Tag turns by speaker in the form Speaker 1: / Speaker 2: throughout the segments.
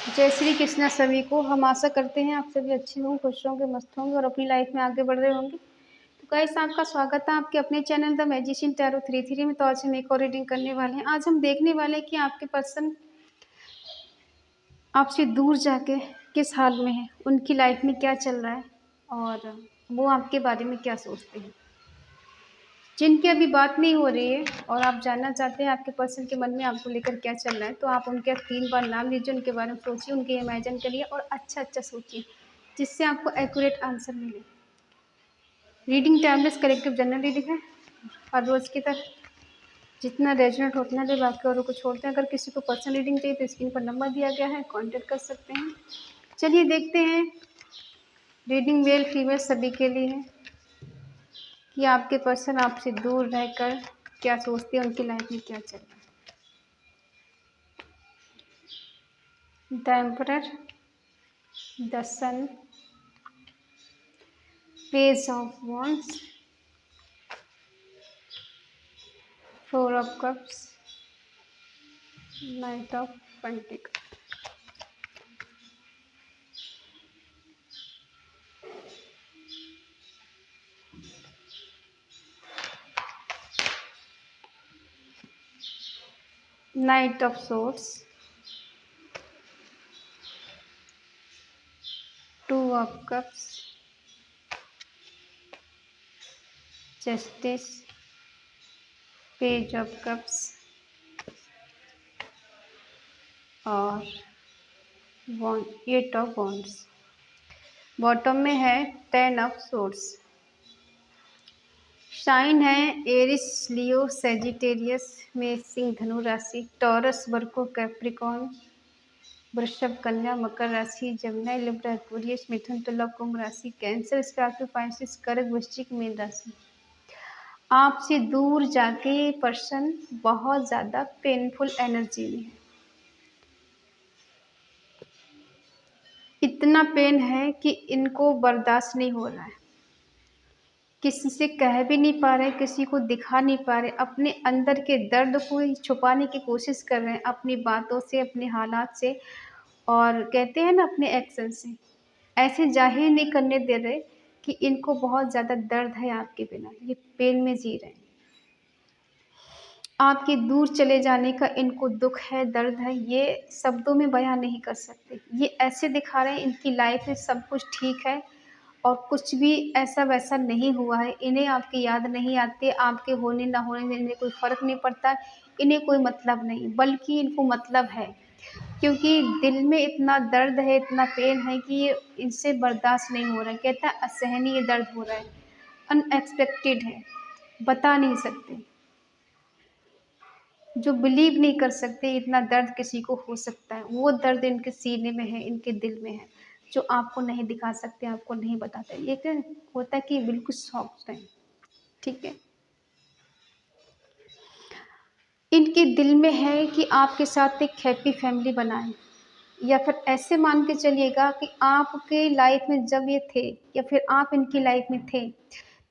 Speaker 1: जय श्री कृष्णा सभी को। हम आशा करते हैं आप सभी अच्छे होंगे, खुश होंगे, मस्त होंगे और अपनी लाइफ में आगे बढ़ रहे होंगे। तो गाइस, आपका स्वागत है आपके अपने चैनल द मैजिशियन टैरो 33 में। तो आज हम एक और रीडिंग करने वाले हैं। आज हम देखने वाले हैं कि आपके पर्सन आपसे दूर जाके किस हाल में है, उनकी लाइफ में क्या चल रहा है और वो आपके बारे में क्या सोचते हैं। जिनकी अभी बात नहीं हो रही है और आप जानना चाहते हैं आपके पर्सन के मन में आपको लेकर क्या चल रहा है, तो आप उनके 3 बार नाम लीजिए, उनके बारे में सोचिए, उनके इमेजिन करिए और अच्छा सोचिए, जिससे आपको एक्यूरेट आंसर मिले। Reading timeless collective general reading है, हर रोज़ की तरह जितना रेजोनेट उतना ले, बाकी औरों को छोड़ते हैं। अगर किसी को पर्सनल रीडिंग चाहिए तो स्क्रीन पर नंबर दिया गया है, कांटेक्ट कर सकते हैं। चलिए देखते हैं, रीडिंग मेल फीमेल सभी के लिए है कि आपके पर्सन आपसे दूर रहकर क्या सोचते हैं, उनकी लाइफ में क्या चल रहा है। The emperor, the sun, page of wands, 4 of cups, knight of pentacle. Knight of swords, 2 of cups, justice, page of cups और 8 ऑफ wands। बॉटम में है 10 ऑफ swords। साइन है एरिस, लियो, सेजिटेरियस में सिंह, धनु राशि, टॉरस, वर्को, कैप्रिकॉर्न, वृषभ, कन्या, मकर राशि, जमुना, लिब्रा, एक्वेरियस, मिथुन, तुला, कुंभ राशि, कैंसर, स्कॉर्पियो, पाइसेस, कर्क, वृश्चिक, मीन राशि। आपसे दूर जाके पर्सन बहुत ज़्यादा पेनफुल एनर्जी में है। इतना पेन है कि इनको बर्दाश्त नहीं हो रहा है, किसी से कह भी नहीं पा रहे, किसी को दिखा नहीं पा रहे, अपने अंदर के दर्द को ही छुपाने की कोशिश कर रहे हैं अपनी बातों से, अपने हालात से, और कहते हैं ना अपने एक्शन से। ऐसे जाहिर नहीं करने दे रहे कि इनको बहुत ज़्यादा दर्द है आपके बिना, ये पेन में जी रहे हैं। आपके दूर चले जाने का इनको दुख है, दर्द है, ये शब्दों में बयां नहीं कर सकते। ये ऐसे दिखा रहे हैं इनकी लाइफ में सब कुछ ठीक है और कुछ भी ऐसा वैसा नहीं हुआ है। इन्हें आपकी याद नहीं आती, आपके होने ना होने से इन्हें कोई फ़र्क नहीं पड़ता, इन्हें कोई मतलब नहीं, बल्कि इनको मतलब है, क्योंकि दिल में इतना दर्द है, इतना पेन है कि ये इनसे बर्दाश्त नहीं हो रहा है। कहता है असहनीय दर्द हो रहा है, अनएक्सपेक्टेड है, बता नहीं सकते, जो बिलीव नहीं कर सकते इतना दर्द किसी को हो सकता है। वो दर्द इनके सीने में है, इनके दिल में है, जो आपको नहीं दिखा सकते, आपको नहीं बताते। ये क्या होता है कि बिल्कुल सॉफ्ट है, ठीक है। इनके दिल में है कि आपके साथ एक हैप्पी फैमिली बनाएं, या फिर ऐसे मान के चलिएगा कि आपके लाइफ में जब ये थे या फिर आप इनकी लाइफ में थे,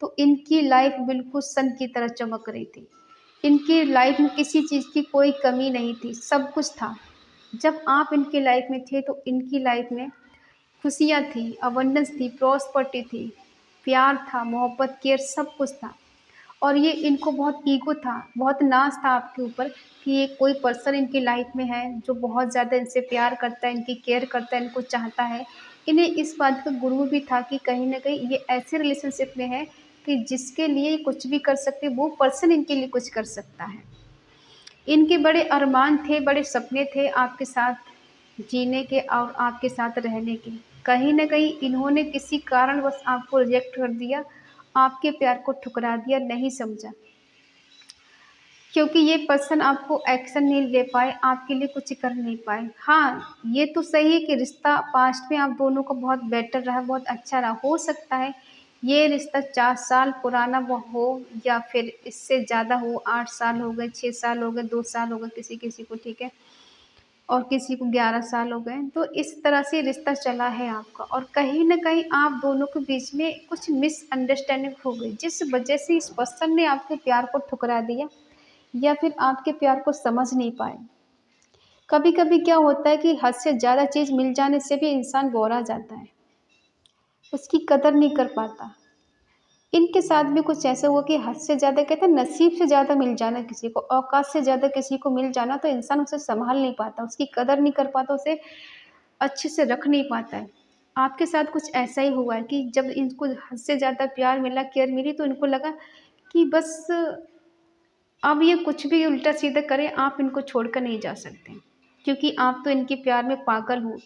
Speaker 1: तो इनकी लाइफ बिल्कुल सन की तरह चमक रही थी। इनकी लाइफ में किसी चीज़ की कोई कमी नहीं थी, सब कुछ था। जब आप इनकी लाइफ में थे तो इनकी लाइफ में खुशियाँ थी, अबंडेंस थी, प्रॉस्पर्टी थी, प्यार था, मोहब्बत, केयर, सब कुछ था। और ये इनको बहुत ईगो था, बहुत नाज़ था आपके ऊपर कि ये कोई पर्सन इनकी लाइफ में है जो बहुत ज़्यादा इनसे प्यार करता है, इनकी केयर करता है, इनको चाहता है। इन्हें इस बात का गुरूर भी था कि कहीं न कहीं ये ऐसे रिलेशनशिप में है कि जिसके लिए ये कुछ भी कर सकते, वो पर्सन इनके लिए कुछ कर सकता है। इनके बड़े अरमान थे, बड़े सपने थे आपके साथ जीने के और आपके साथ रहने के। कहीं न कहीं इन्होंने किसी कारणवश आपको रिजेक्ट कर दिया, आपके प्यार को ठुकरा दिया, नहीं समझा। क्योंकि ये पर्सन आपको एक्शन नहीं ले पाए, आपके लिए कुछ कर नहीं पाए। हाँ, ये तो सही है कि रिश्ता पास्ट में आप दोनों का बहुत बेटर रहा, बहुत अच्छा रहा। हो सकता है ये रिश्ता 4 साल पुराना वो हो या फिर इससे ज़्यादा हो, 8 साल हो गए, 6 साल हो गए, 2 साल हो गए किसी-किसी को, ठीक है? और किसी को 11 साल हो गए। तो इस तरह से रिश्ता चला है आपका और कहीं न कहीं आप दोनों के बीच में कुछ मिसअंडरस्टैंडिंग हो गई, जिस वजह से इस पर्सन ने आपके प्यार को ठुकरा दिया या फिर आपके प्यार को समझ नहीं पाए। कभी कभी क्या होता है कि हद से ज़्यादा चीज़ मिल जाने से भी इंसान बोरा जाता है, उसकी कदर नहीं कर पाता। इनके साथ भी कुछ ऐसा हुआ कि हद से ज़्यादा, कहते हैं नसीब से ज़्यादा मिल जाना किसी को, औकात से ज़्यादा किसी को मिल जाना, तो इंसान उसे सँभाल नहीं पाता, उसकी कदर नहीं कर पाता, उसे अच्छे से रख नहीं पाता है। आपके साथ कुछ ऐसा ही हुआ है कि जब इनको हद से ज़्यादा प्यार मिला, केयर मिली, तो इनको लगा कि बस अब ये कुछ भी उल्टा-सीधा करें, आप इनको छोड़कर नहीं जा सकते। क्योंकि आप तो इनके प्यार में पागल हो,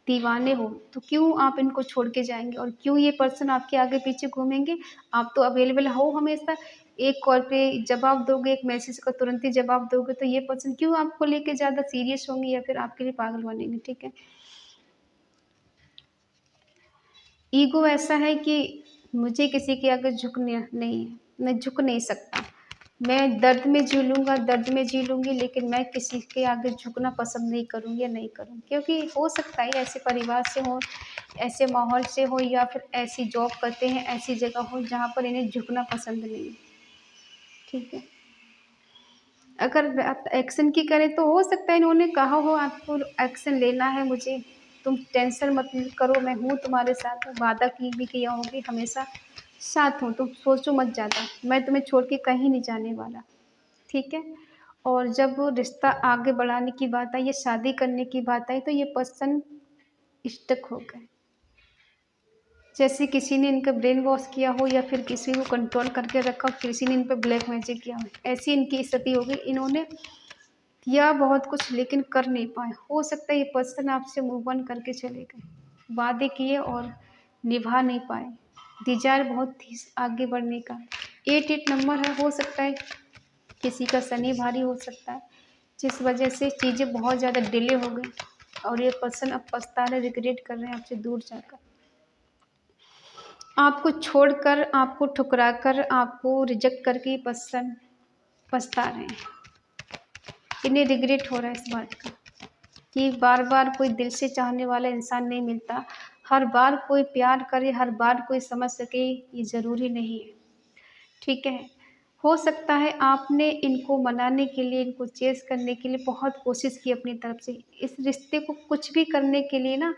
Speaker 1: दीवाने हो, तो क्यों आप इनको छोड़ के जाएँगे और क्यों ये पर्सन आपके आगे-पीछे घूमेंगे? आप तो अवेलेबल हो हमेशा, एक कॉल पे जवाब दोगे, एक मैसेज का तुरंत ही जवाब दोगे, तो ये पर्सन क्यों आपको लेके ज़्यादा सीरियस होंगे या फिर आपके लिए पागल बनेंगे, ठीक है? ईगो ऐसा है कि मुझे किसी के आगे झुकना नहीं है, मैं झुक नहीं सकता। मैं दर्द में जी लूँगा, दर्द में जी लूँगी, लेकिन मैं किसी के आगे झुकना पसंद नहीं करूँगी या नहीं करूँगी। क्योंकि हो सकता है ऐसे परिवार से हो, ऐसे माहौल से हो, या फिर ऐसी जॉब करते हैं, ऐसी जगह हो जहाँ पर इन्हें झुकना पसंद नहीं है, ठीक है? अगर बात एक्शन की करें तो हो सकता है इन्होंने कहा हो आपको एक्शन लेना है मुझे, तुम टेंशन मत करो, मैं हूँ तुम्हारे साथ, वादा की भी किया होगी हमेशा साथ हूँ, तुम सोचो मत ज़्यादा, मैं तुम्हें छोड़ के कहीं नहीं जाने वाला, ठीक है? और जब वो रिश्ता आगे बढ़ाने की बात आई या शादी करने की बात आई, तो ये पर्सन स्टक हो गए। जैसे किसी ने इनका ब्रेन वॉश किया हो या फिर किसी को कंट्रोल करके रखा हो, किसी ने इन पे ब्लैक मैजिक किया हो। ऐसी इनकी स्थिति हो गई, इन्होंने किया बहुत कुछ लेकिन कर नहीं पाए। हो सकता है ये पर्सन आपसे मूव ऑन करके चले गए। वादे किए और निभा नहीं पाए। डिज़ायर बहुत थी आगे बढ़ने का। 88 नंबर है, हो सकता है किसी का शनि भारी हो सकता है, जिस वजह से चीज़ें बहुत ज़्यादा डिले हो गई और ये पर्सन अब पछता रहे, रिग्रेट कर रहे हैं आपसे दूर जाकर। आपको छोड़कर, आपको ठुकराकर, आपको रिजेक्ट करके ये पर्सन पछता रहे हैं। इन्हें रिग्रेट हो रहा है इस बात का कि बार-बार कोई दिल से चाहने वाला इंसान नहीं मिलता। हर बार कोई प्यार करे, हर बार कोई समझ सके, ये ज़रूरी नहीं है, ठीक है? हो सकता है आपने इनको मनाने के लिए, इनको चेज़ करने के लिए बहुत कोशिश की अपनी तरफ से। इस रिश्ते को कुछ भी करने के लिए ना,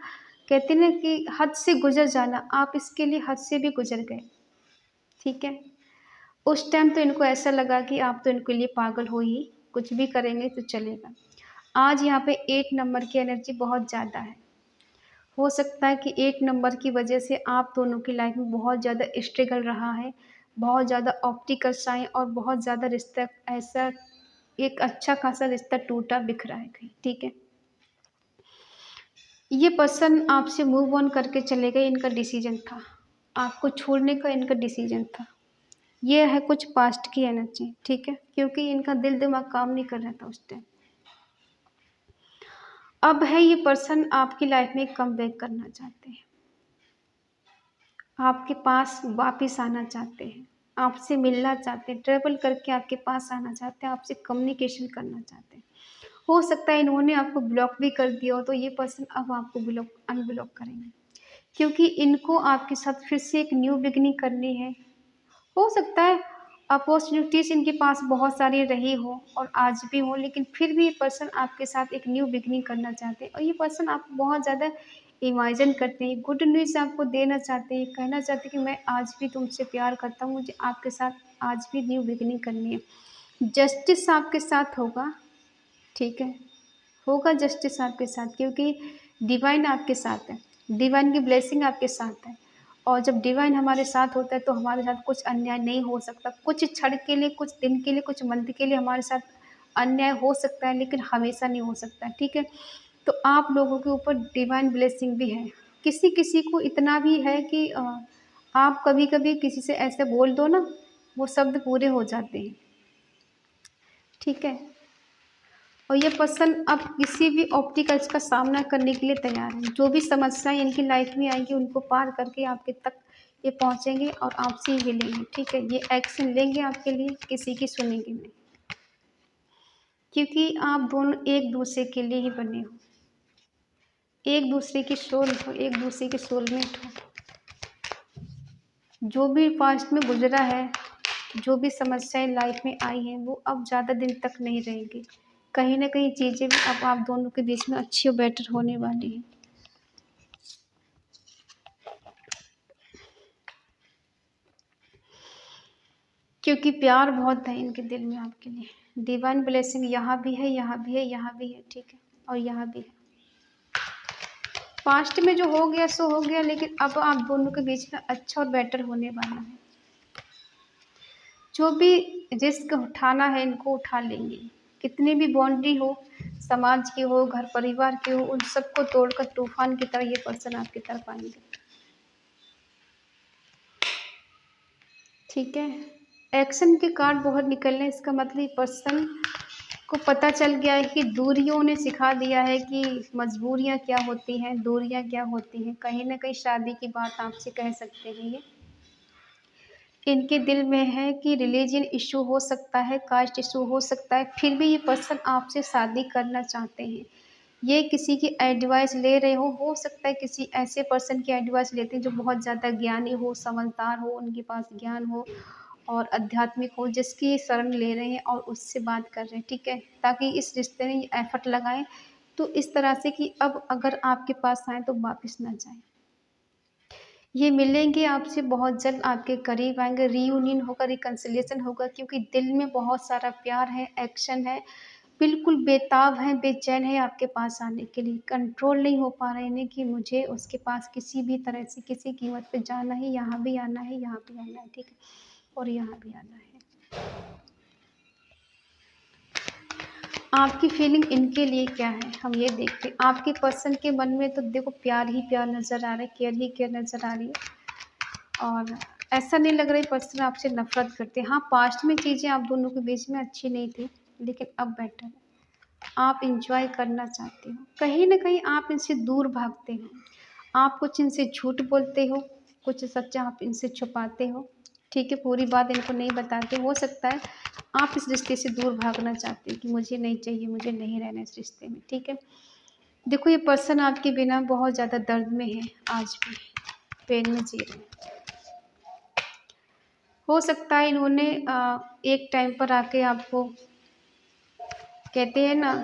Speaker 1: कहते हैं ना कि हद से गुज़र जाना, आप इसके लिए हद से भी गुज़र गए, ठीक है? उस टाइम तो इनको ऐसा लगा कि आप तो इनके लिए पागल हो ही, कुछ भी करेंगे तो चलेगा। आज यहाँ पे 8 नंबर की एनर्जी बहुत ज़्यादा है। हो सकता है कि 8 नंबर की वजह से आप दोनों की लाइफ में बहुत ज़्यादा स्ट्रगल रहा है, बहुत ज़्यादा ऑब्स्टिकल्स आए और बहुत ज़्यादा रिश्ता ऐसा, एक अच्छा खासा रिश्ता टूटा बिखरा है कहीं, ठीक है? ये पर्सन आपसे मूव ऑन करके चले गए, इनका डिसीजन था। आपको छोड़ने का इनका डिसीजन था। ये है कुछ पास्ट की एनर्जी, ठीक है? क्योंकि इनका दिल दिमाग काम नहीं कर रहा था उस टाइम। अब है ये पर्सन आपकी लाइफ में कमबैक करना चाहते हैं। आपके पास वापिस आना चाहते हैं, आपसे मिलना चाहते हैं, ट्रैवल करके आपके पास आना चाहते हैं, आपसे कम्युनिकेशन करना चाहते हैं। हो सकता है इन्होंने आपको ब्लॉक भी कर दिया हो, तो ये पर्सन अब आपको अनब्लॉक करेंगे। क्योंकि इनको आपके साथ फिर से एक न्यू बिगिनिंग करनी है। हो सकता है अपॉर्चुनिटीज़ इनके पास बहुत सारी रही हो और आज भी हो, लेकिन फिर भी ये पर्सन आपके साथ एक न्यू बिगिनिंग करना चाहते हैं और ये पर्सन आपको बहुत ज़्यादा इमेजिन करते हैं, गुड न्यूज़ आपको देना चाहते हैं, कहना चाहते हैं कि मैं आज भी तुमसे प्यार करता हूँ, मुझे आपके साथ आज भी न्यू बिगिनिंग करनी है। जस्टिस आपके साथ होगा, ठीक है? होगा जस्टिस आपके साथ, क्योंकि डिवाइन आपके साथ है, डिवाइन की ब्लेसिंग आपके साथ है। और जब डिवाइन हमारे साथ होता है तो हमारे साथ कुछ अन्याय नहीं हो सकता। कुछ क्षण के लिए, कुछ दिन के लिए, कुछ मंथ के लिए हमारे साथ अन्याय हो सकता है, लेकिन हमेशा नहीं हो सकता, ठीक है? तो आप लोगों के ऊपर डिवाइन ब्लेसिंग भी है। किसी-किसी को इतना भी है कि आप कभी-कभी किसी से ऐसे बोल दो ना, वो शब्द पूरे हो जाते हैं, ठीक है? और ये पर्सन अब किसी भी ऑब्स्टिकल्स का सामना करने के लिए तैयार हैं। जो भी समस्याएँ इनकी लाइफ में आएँगी, उनको पार करके आपके तक ये पहुँचेंगे और आपसे ही मिलेंगे, ठीक है? ये एक्शन लेंगे आपके लिए, किसी की सुनेंगे नहीं। क्योंकि आप दोनों एक-दूसरे के लिए ही बने हो। एक-दूसरे की सोल हो, एक-दूसरे के सोलमेट हो। जो भी पास्ट में गुज़रा है, जो भी समस्याएँ लाइफ में आई हैं, वो अब ज़्यादा दिन तक नहीं रहेंगी। कहीं न कहीं चीज़ें भी अब आप दोनों के बीच में अच्छी और बेटर होने वाली हैं। क्योंकि प्यार बहुत है इनके दिल में आपके लिए। डिवाइन ब्लेसिंग यहाँ भी है, यहाँ भी है, यहाँ भी है, ठीक है? और यहाँ भी है। पास्ट में जो हो गया सो हो गया, लेकिन अब आप दोनों के बीच में अच्छा और बेटर होने वाला है। जो भी रिस्क उठाना है इनको उठा लेंगे। कितनी भी बाउंड्री हो, समाज की हो, घर परिवार की हो, उन सबको तोड़कर तूफान की तरह ये पर्सन आपकी तरफ आएंगे। ठीक है? एक्शन के कार्ड बहुत निकल रहे हैं। इसका मतलब पर्सन को पता चल गया है कि दूरियों ने सिखा दिया है कि मजबूरियां क्या होती हैं, दूरियां क्या होती हैं। कहीं ना कहीं शादी की बात आपसे कह सकते हैं ये। इनके दिल में है कि रिलीजन इशू हो सकता है, कास्ट इशू हो सकता है, फिर भी ये पर्सन आपसे शादी करना चाहते हैं। ये किसी की एडवाइस ले रहे हो सकता है किसी ऐसे पर्सन की एडवाइस लेते हैं जो बहुत ज़्यादा ज्ञानी हो, समझदार हो, उनके पास ज्ञान हो और आध्यात्मिक हो, जिसकी शरण ले रहे हैं और उससे बात कर रहे हैं, ठीक है? ताकि इस रिश्ते में ये एफर्ट लगाएं तो इस तरह से कि अब अगर आपके पास आए तो वापस ना जाएं। ये मिलेंगे आपसे बहुत जल्द, आपके करीब आएंगे, रीयूनियन होगा, रिकन्सिलिएशन होगा, क्योंकि दिल में बहुत सारा प्यार है, एक्शन है, बिल्कुल बेताब है, बेचैन है आपके पास आने के लिए। कंट्रोल नहीं हो पा रहे हैं कि मुझे उसके पास किसी भी तरह से किसी कीमत पे जाना है, यहाँ भी आना है, यहाँ भी आना है, ठीक है? और यहाँ भी आना है। आपकी फीलिंग इनके लिए क्या है, हम ये देखते हैं। आपके पर्सन के मन में तो देखो प्यार ही प्यार नज़र आ रहा है, केयर ही केयर नज़र आ रही है, और ऐसा नहीं लग रहा है पर्सन आपसे नफरत करते हैं। हाँ, पास्ट में चीज़ें आप दोनों के बीच में अच्छी नहीं थी, लेकिन अब बेटर है। आप इंजॉय करना चाहते हो, कहीं ना कहीं आप इनसे दूर भागते हो। आप कुछ इनसे झूठ बोलते हो, कुछ सच्चा आप इनसे छुपाते हो, ठीक है? पूरी बात इनको नहीं बताते। हो सकता है आप इस रिश्ते से दूर भागना चाहते हैं कि मुझे नहीं चाहिए, मुझे नहीं रहना इस रिश्ते में, ठीक है? देखो ये पर्सन आपके बिना बहुत ज़्यादा दर्द में है, आज भी पेन में जी रहे हैं। हो सकता है इन्होंने एक टाइम पर आके आपको, कहते हैं ना,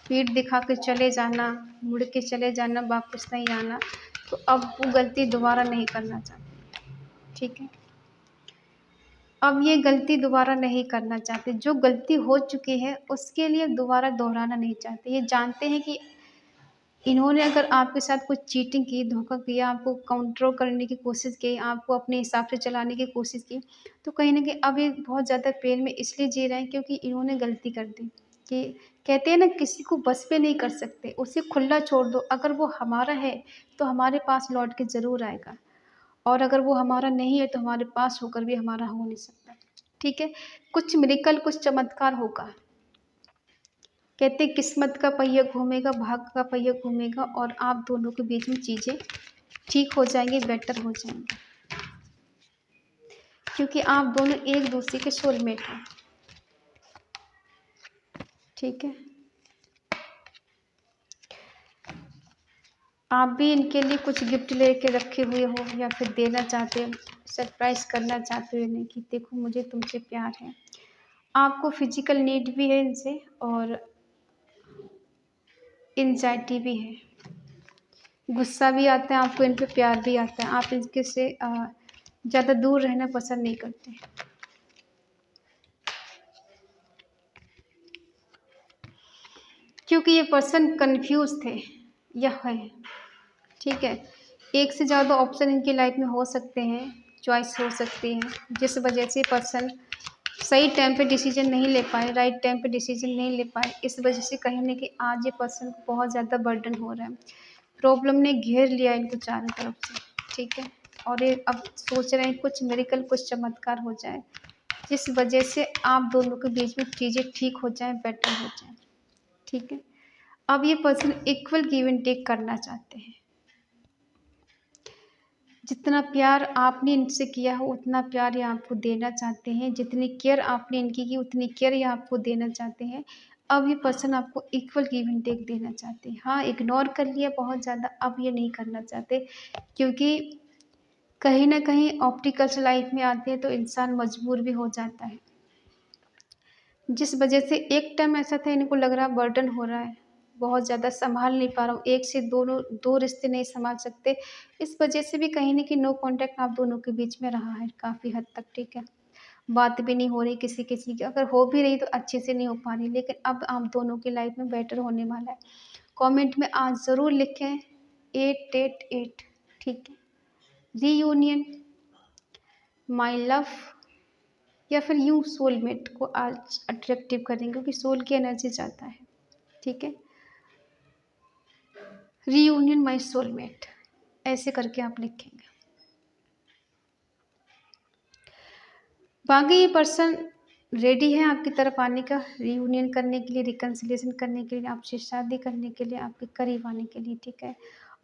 Speaker 1: पीठ दिखा के चले जाना, मुड़ के चले जाना, वापस नहीं आना, तो अब वो गलती दोबारा नहीं करना चाहते, ठीक है? अब ये गलती दोबारा नहीं करना चाहते। जो गलती हो चुकी है उसके लिए दोबारा दोहराना नहीं चाहते। ये जानते हैं कि इन्होंने अगर आपके साथ कुछ चीटिंग की, धोखा किया, आपको कंट्रोल करने की कोशिश की, आपको अपने हिसाब से चलाने की कोशिश की, तो कहीं न कहीं अब ये बहुत ज़्यादा पेन में इसलिए जी रहे हैं क्योंकि इन्होंने गलती कर दी। कि कहते हैं ना, किसी को बस पे नहीं कर सकते, उसे खुला छोड़ दो। अगर वो हमारा है तो हमारे पास लौट के ज़रूर आएगा, और अगर वो हमारा नहीं है तो हमारे पास होकर भी हमारा हो नहीं सकता, ठीक है? कुछ मिरेकल, कुछ चमत्कार होगा। कहते किस्मत का पहिया घूमेगा, भाग्य का पहिया घूमेगा, और आप दोनों के बीच में चीज़ें ठीक हो जाएंगी, बेटर हो जाएंगी, क्योंकि आप दोनों एक दूसरे के सोलमेट हैं, ठीक है? आप भी इनके लिए कुछ गिफ्ट लेके रखे हुए हो, या फिर देना चाहते हो, सरप्राइज करना चाहते हो इन्हें कि देखो मुझे तुमसे प्यार है। आपको फिजिकल नीड भी है इनसे, और एंजाइटी भी है, गुस्सा भी आता है आपको, इन पे प्यार भी आता है। आप इनके से ज़्यादा दूर रहना पसंद नहीं करते, क्योंकि ये पर्सन कंफ्यूज थे, यह है, ठीक है? एक से ज़्यादा ऑप्शन इनकी लाइफ में हो सकते हैं, चॉइस हो सकती है, जिस वजह से पर्सन सही टाइम पे डिसीजन नहीं ले पाए, राइट टाइम पे डिसीजन नहीं ले पाए। इस वजह से कहीं न कहीं आज ये पर्सन को बहुत ज़्यादा बर्डन हो रहा है। प्रॉब्लम ने घेर लिया इनको चारों तरफ से, ठीक है? और ये अब सोच रहे हैं कुछ मिरेकल, कुछ चमत्कार हो जाए, जिस वजह से आप दोनों के बीच में चीज़ें ठीक हो जाएँ, बेटर हो जाएँ, ठीक है? अब ये person equal give and take करना चाहते हैं। जितना प्यार आपने इनसे किया हो उतना प्यार ये आपको देना चाहते हैं, जितनी केयर आपने इनकी की उतनी केयर ये आपको देना चाहते हैं। अब ये पर्सन आपको इक्वल गिव एंड टेक देना चाहते हैं। हाँ, इग्नोर कर लिया बहुत ज़्यादा, अब ये नहीं करना चाहते, क्योंकि कहीं न कहीं ऑब्स्टिकल्स लाइफ में आते हैं तो इंसान मजबूर भी हो जाता है। जिस वजह से एक टाइम ऐसा था इनको लग रहा बर्डन हो रहा है, बहुत ज़्यादा सँभाल नहीं पा रहा हूँ, एक से दोनों 2 रिश्ते नहीं सँभाल सकते। इस वजह से भी कहीं न कहीं नो कॉन्टैक्ट आप दोनों के बीच में रहा है काफ़ी हद तक, ठीक है। बात भी नहीं हो रही किसी-किसी की, अगर हो भी रही तो अच्छे से नहीं हो पा रही, लेकिन अब आप दोनों की लाइफ़ में बेटर होने वाला है। कमेंट में आज ज़रूर लिखें 888, ठीक है। रीयूनियन, माय लव, या फिर यूँ सोलमेट को आज अट्रैक्टिव करेंगे क्योंकि सोल की एनर्जी ज़्यादा है, ठीक है। रीयूनियन माय सोलमेट, ऐसे करके आप लिखेंगे। बाकी ये पर्सन रेडी है आपकी तरफ आने का, रीयूनियन करने के लिए, रिकन्सिलिएशन करने के लिए, आपसे शादी करने के लिए, आपके करीब आने के लिए, ठीक है।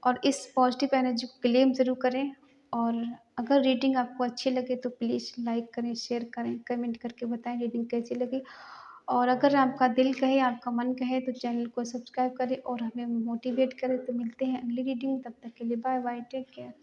Speaker 1: और इस पॉजिटिव एनर्जी को क्लेम ज़रूर करें। और अगर रीडिंग आपको अच्छी लगे तो प्लीज़ लाइक करें, शेयर करें, कमेंट करके बताएं रीडिंग कैसी लगी। और अगर आपका दिल कहे, आपका मन कहे तो चैनल को सब्सक्राइब करें और हमें मोटिवेट करें। तो मिलते हैं अगली रीडिंग, तब तक के लिए बाय बाय, टेक केयर।